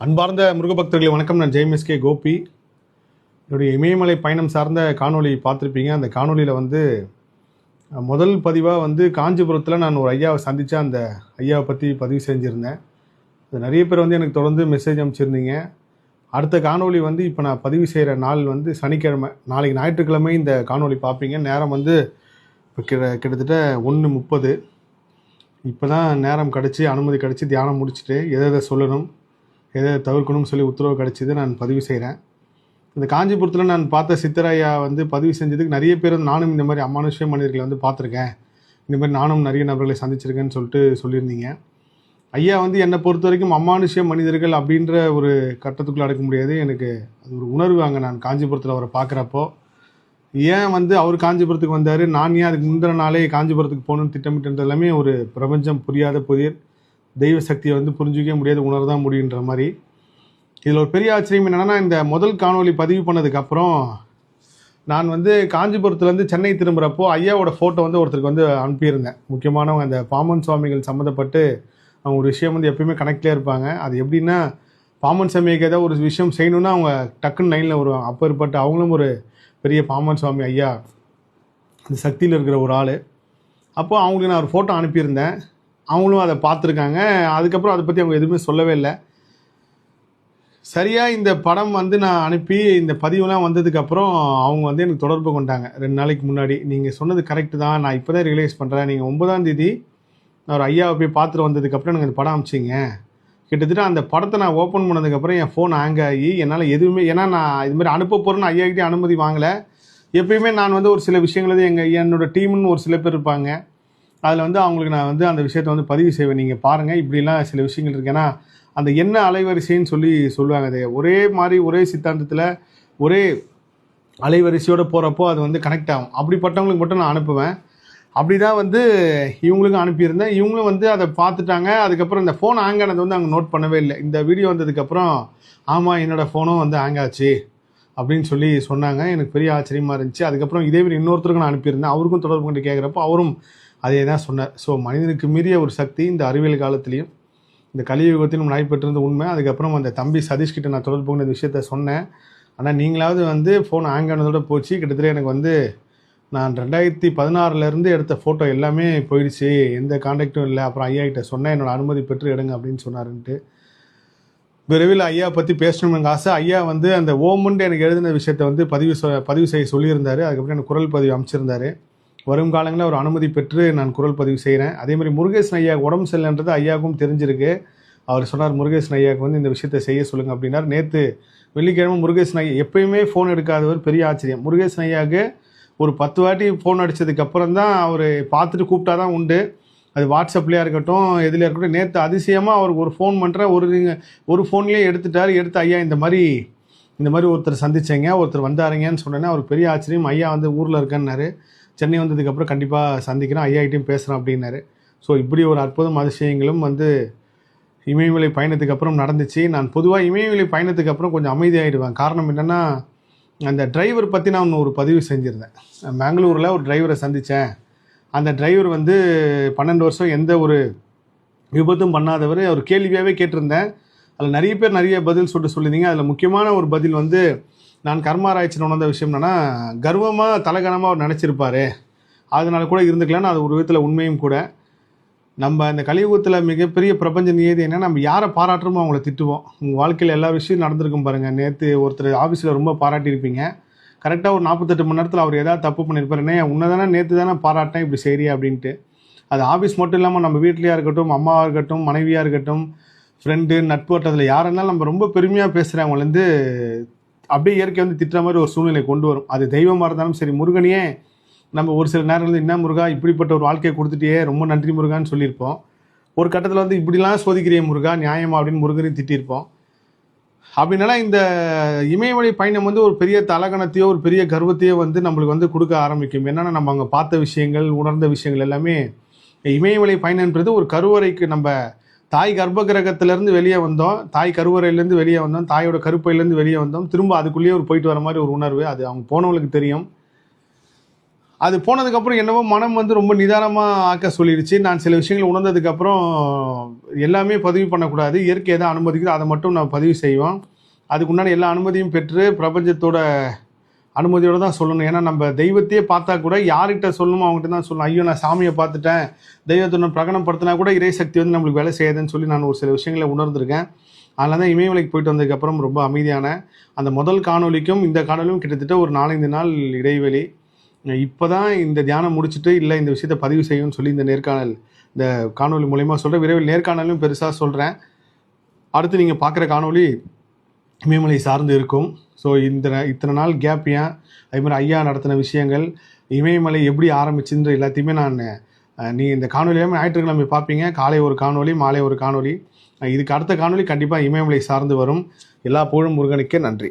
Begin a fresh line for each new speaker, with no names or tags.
அன்பார்ந்த முருகபக்தர்களே வணக்கம். நான் ஜெய்எம்எஸ்கே கோபி. என்னுடைய இமயமலை பயணம் சார்ந்த காணொளி பார்த்துருப்பீங்க. அந்த காணொலியில் முதல் பதிவாக காஞ்சிபுரத்தில் நான் ஒரு ஐயாவை சந்தித்தேன். அந்த ஐயாவை பற்றி பதிவு செஞ்சுருந்தேன். அது நிறைய பேர் எனக்கு தொடர்ந்து மெசேஜ் அனுப்பிச்சிருந்தீங்க. அடுத்த காணொலி இப்போ நான் பதிவு செய்கிற நாள் சனிக்கிழமை. நாளைக்கு ஞாயிற்றுக்கிழமை இந்த காணொலி பார்ப்பீங்க. நேரம் இப்போ கிட்டத்தட்ட 1:30. இப்போ தான் நேரம் கிடச்சி, அனுமதி கிடச்சி, தியானம் முடிச்சுட்டு எதை சொல்லணும் எதை தவிர்க்கணும்னு சொல்லி உத்தரவு கிடச்சிது. நான் பதிவு செய்கிறேன். இந்த காஞ்சிபுரத்தில் நான் பார்த்த சித்தரையா பதிவு செஞ்சதுக்கு நிறைய பேர் நானும் இந்த மாதிரி அமானுஷ்ய மனிதர்களை பார்த்துருக்கேன், இந்த மாதிரி நானும் நிறைய நபர்களை சந்திச்சிருக்கேன்னு சொல்லியிருந்தீங்க. ஐயா என்னை பொறுத்த வரைக்கும் அமானுஷ்ய மனிதர்கள் அப்படின்ற ஒரு கட்டத்துக்குள்ளே அடக்க முடியாது. எனக்கு அது ஒரு உணர்வு. அங்கே நான் காஞ்சிபுரத்தில் அவரை பார்க்குறப்போ ஏன் அவர் காஞ்சிபுரத்துக்கு வந்தார், நான் ஏன் அதுக்கு முந்தின நாளே காஞ்சிபுரத்துக்கு போகணுன்னு திட்டமிட்டுன்றது எல்லாமே ஒரு பிரபஞ்சம் புரியாத புதிர். தெய்வ சக்தியை புரிஞ்சிக்கவே முடியாது, உணர்தான் முடியுன்ற மாதிரி. இதில் ஒரு பெரிய ஆச்சரியம் என்னென்னா, இந்த முதல் காணொலி பதிவு பண்ணதுக்கப்புறம் நான் காஞ்சிபுரத்துலேருந்து சென்னை திரும்புகிறப்போ ஐயாவோட ஃபோட்டோ ஒருத்தருக்கு அனுப்பியிருந்தேன். முக்கியமானவங்க அந்த பாமன் சுவாமிகள் சம்மந்தப்பட்டு அவங்க ஒரு விஷயம் எப்பயுமே கனெக்ட்லேயே இருப்பாங்க. அது எப்படின்னா, பாமன் சாமிக்கு ஏதாவது ஒரு விஷயம் செய்யணுன்னா அவங்க டக்குன்னு லைனில் வருவாங்க. அப்பேற்பட்டு அவங்களும் ஒரு பெரிய பாமன் சுவாமி ஐயா, அந்த சக்தியில் இருக்கிற ஒரு ஆள். அப்போ அவங்களுக்கு நான் ஒரு ஃபோட்டோ அனுப்பியிருந்தேன். அவங்களும் அதை பார்த்துருக்காங்க. அதுக்கப்புறம் அதை பற்றி அவங்க எதுவுமே சொல்லவே இல்லை. சரியாக இந்த படம் நான் அனுப்பி இந்த பதிவுலாம் வந்ததுக்கப்புறம் அவங்க எனக்கு தொடர்பு கொண்டாங்க 2 நாளைக்கு முன்னாடி. நீங்கள் சொன்னது கரெக்டு தான், நான் இப்போ தான் ரியலைஸ் பண்ணுறேன். நீங்கள் 9ஆம் தேதி நான் ஒரு ஐயாவை போய் பார்த்துட்டு வந்ததுக்கப்புறம் எனக்கு அந்த படம் அனுப்பிச்சிங்க. கிட்டத்தட்ட அந்த படத்தை நான் ஓப்பன் பண்ணதுக்கப்புறம் என் ஃபோன் ஹேங் ஆகி என்னால் எதுவுமே, ஏன்னா நான் இதுமாதிரி அனுப்ப போகிறேன்னு ஐயாக்கிட்டே அனுமதி வாங்கலை. எப்பயுமே நான் ஒரு சில விஷயங்கள் என்னோட டீம்னு ஒரு சில பேர் இருப்பாங்க. அதில் அவங்களுக்கு நான் அந்த விஷயத்தை பதிவு செய்வேன். நீங்கள் பாருங்கள், இப்படிலாம் சில விஷயங்கள் இருக்கு. ஏன்னா அந்த என்ன அலைவரிசைன்னு சொல்லுவாங்க. அது ஒரே மாதிரி ஒரே சித்தாந்தத்தில் ஒரே அலைவரிசையோடு போகிறப்போ அது கனெக்ட் ஆகும். அப்படிப்பட்டவங்களுக்கு மட்டும் நான் அனுப்புவேன். அப்படி தான் இவங்களுக்கும் அனுப்பியிருந்தேன். இவங்களும் அதை பார்த்துட்டாங்க. அதுக்கப்புறம் இந்த ஃபோன் ஹேங் ஆனது அவங்க நோட் பண்ணவே இல்லை. இந்த வீடியோ வந்ததுக்கப்புறம் ஆமாம் என்னோடய ஃபோனும் ஹேங் ஆச்சு அப்படின்னு சொன்னாங்க. எனக்கு பெரிய ஆச்சரியமாக இருந்துச்சு. அதுக்கப்புறம் இதே மாதிரி இன்னொருத்தருக்கும் நான் அனுப்பியிருந்தேன். அவருக்கும் தொடர்பு கொண்டு கேட்குறப்போ அவரும் அதே தான் சொன்னார். ஸோ மனிதனுக்கு மீறிய ஒரு சக்தி இந்த அறிவியல் காலத்துலேயும் இந்த கலியுகத்திலும் நடைபெற்றிருந்த உண்மை. அதுக்கப்புறம் அந்த தம்பி சதீஷ்கிட்ட நான் தொடர்பு கொண்ட விஷயத்த சொன்னேன். ஆனால் நீங்களாவது ஃபோன் ஹேங் ஆனதோட போச்சு. கிட்டத்தட்ட எனக்கு நான் 2016 எடுத்த ஃபோட்டோ எல்லாமே போயிடுச்சு, எந்த கான்டாக்டும் இல்லை. அப்புறம் ஐயா கிட்ட சொன்னேன், என்னோடய அனுமதி பெற்று எடுங்க அப்படின்னு சொன்னாருன்ட்டு. விரைவில் ஐயா பற்றி பேசணும்னு ஆசை. ஐயா அந்த ஓமுன்ட்டு எனக்கு எழுதின விஷயத்தை பதிவு செய்ய சொல்லியிருந்தார். அதுக்கப்புறம் எனக்கு குரல் பதிவு அமைச்சிருந்தார். வரும் காலங்களில் ஒரு அனுமதி பெற்று நான் குரல் பதிவு செய்கிறேன். அதேமாதிரி முருகேசன் ஐயா உடம்பு சரியில்லைன்றது ஐயாவுக்கும் தெரிஞ்சிருக்கு. அவர் சொன்னார், முருகேசன் ஐயாவுக்கு இந்த விஷயத்தை செய்ய சொல்லுங்கள் அப்படின்னார். நேற்று வெள்ளிக்கிழமை முருகேசன் ஐயா எப்பயுமே ஃபோன் எடுக்காதவர், பெரிய ஆச்சரியம். முருகேசன் ஐயாவுக்கு ஒரு 10 வாட்டி ஃபோன் அடித்ததுக்கப்புறம் தான் அவர் பார்த்துட்டு கூப்பிட்டா தான் உண்டு. அது வாட்ஸ்அப்லேயே இருக்கட்டும், எதுலேயே இருக்கட்டும். நேற்று அதிசயமாக அவருக்கு ஒரு ஃபோன் பண்ணுற ஒரு ஃபோன்லேயே எடுத்துட்டார். எடுத்து ஐயா இந்த மாதிரி ஒருத்தர் சந்திச்சேங்க, ஒருத்தர் வந்தாருங்கன்னு சொன்னேன்னா அவருக்கு பெரிய ஆச்சரியம். ஐயா ஊரில் இருக்கேன்னாரு. சென்னை வந்ததுக்கப்புறம் கண்டிப்பாக சந்திக்கிறேன், ஐயாகிட்டையும் பேசுகிறேன் அப்படின்னாரு. ஸோ இப்படி ஒரு அற்புதம் அதிசயங்களும் இமயமலை பயணத்துக்கு அப்புறம் நடந்துச்சு. நான் பொதுவாக இமயமலை பயணத்துக்கு அப்புறம் கொஞ்சம் அமைதியாகிடுவேன். காரணம் என்னென்னா, அந்த டிரைவர் பற்றி நான் ஒரு பதிவு செஞ்சுருந்தேன். பெங்களூரில் ஒரு டிரைவரை சந்தித்தேன். அந்த டிரைவர் 12 வருஷம் எந்த ஒரு விபத்தும் பண்ணாதவர். அவர் கேள்வியாகவே கேட்டிருந்தேன். அதில் நிறைய பேர் நிறைய பதில் சொல்லியிருந்தீங்க. அதில் முக்கியமான ஒரு பதில் நான் கர்மாராய்ச்சின்னு உணர்ந்த விஷயம் என்னென்னா, கர்வமாக தலகனமாக அவர் நினச்சிருப்பார், அதனால கூட இருந்துக்கலான்னு. அது ஒரு விதத்தில் உண்மையும் கூட. நம்ம இந்த கலியுகத்தில் மிகப்பெரிய பிரபஞ்ச நியதி என்ன, நம்ம யாரை பாராட்டுறோமோ அவங்கள திட்டுவோம். உங்கள் வாழ்க்கையில் எல்லா விஷயம் நடந்திருக்கும் பாருங்கள். நேற்று ஒருத்தர் ஆஃபீஸில் ரொம்ப பாராட்டியிருப்பீங்க. கரெக்டாக ஒரு 48 மணி நேரத்தில் அவர் ஏதாவது தப்பு பண்ணியிருப்பார். என்ன உன்னை தானே நேற்று தானே பாராட்டினேன், இப்படி செய்றியா அப்படின்ட்டு. அது ஆஃபீஸ் மட்டும் இல்லாமல் நம்ம வீட்லையாக இருக்கட்டும், அம்மாவாக இருக்கட்டும், மனைவியாக இருக்கட்டும், ஃப்ரெண்டு, நட்பு வட்டத்தில் யாராக இருந்தாலும் நம்ம ரொம்ப பெருமையாக பேசுகிறவங்கலேருந்து அப்படியே இயற்கை திட்டுற மாதிரி ஒரு சூழ்நிலை கொண்டு வரும். அது தெய்வமாக இருந்தாலும் சரி. முருகனையே நம்ம ஒரு சில நேரங்கள் என்ன முருகா இப்படிப்பட்ட ஒரு வாழ்க்கையை கொடுத்துட்டே ரொம்ப நன்றி முருகான்னு சொல்லியிருப்போம். ஒரு கட்டத்தில் இப்படிலாம் சோதிக்கிறிய முருகா நியாயமா அப்படின்னு முருகனையும் திட்டியிருப்போம். அப்படின்னால இந்த இமயமலை பயணம் ஒரு பெரிய தலகணத்தையோ ஒரு பெரிய கர்வத்தையோ நம்மளுக்கு கொடுக்க ஆரம்பிக்கும். என்னென்னா, நம்ம அங்கே பார்த்த விஷயங்கள், உணர்ந்த விஷயங்கள் எல்லாமே இமயமலை பயணம்ன்றது ஒரு கருவறைக்கு நம்ம தாய் கர்ப்ப கிரகத்திலேருந்து வெளியே வந்தோம், தாய் கருவறையிலேருந்து வெளியே வந்தோம், தாயோட கருப்பையிலேருந்து வெளியே வந்தோம், திரும்ப அதுக்குள்ளேயே ஒரு போயிட்டு வர மாதிரி ஒரு உணர்வு. அது அவங்க போனவங்களுக்கு தெரியும். அது போனதுக்கப்புறம் என்னவோ மனம் வந்து ரொம்ப நிதானமாக ஆக்க சொல்லிடுச்சு. நான் சில விஷயங்களை உணர்ந்ததுக்கப்புறம் எல்லாமே பதிவு பண்ணக்கூடாது, இயற்கை எதை அனுமதிக்குதோ அதை மட்டும் நான் பதிவு செய்வோம். அதுக்குண்டான எல்லா அனுமதியும் பெற்று பிரபஞ்சத்தோட அனுமதியோடு தான் சொல்லணும். ஏன்னா நம்ம தெய்வத்தையே பார்த்தா கூட யார்கிட்ட சொல்லணுமோ அவங்ககிட்ட தான் சொல்லணும். ஐயோ நான் சாமியை பார்த்துட்டேன், தெய்வத்தை நான் பிரகடனப்படுத்தினா கூட இறைசக்தி வந்து நம்மளுக்கு வேலை செய்யாதுன்னு சொல்லி நான் ஒரு சில விஷயங்களை உணர்ந்திருக்கேன். அதனால தான் இமயமலைக்கு போயிட்டு வந்ததுக்கப்புறம் ரொம்ப அமைதியான அந்த முதல் காணொலிக்கும் இந்த காணொலியும் கிட்டத்தட்ட ஒரு 4-5 நாள் இடைவெளி. இப்போ தான் இந்த தியானம் முடிச்சுட்டு இல்லை இந்த விஷயத்தை பதிவு செய்யும்னு சொல்லி இந்த காணொலி மூலயமா சொல்கிறேன். விரைவில் நேர்காணலும் பெருசாக சொல்கிறேன். அடுத்து நீங்கள் பார்க்குற காணொலி இமயமலை சார்ந்து இருக்கும். ஸோ இத்தனை நாள் கேப் ஏன், அதேமாதிரி ஐயா நடத்தின விஷயங்கள், இமயமலை எப்படி ஆரம்பிச்சுன்ற எல்லாத்தையுமே நீங்கள் இந்த காணொலியாமல் ஞாயிற்றுக்கிழமை பார்ப்பீங்க. காலை ஒரு காணொலி, மாலை ஒரு காணொலி. இதுக்கு அடுத்த காணொலி கண்டிப்பாக இமயமலை சார்ந்து வரும். எல்லா புகழும் முருகனுக்கே. நன்றி.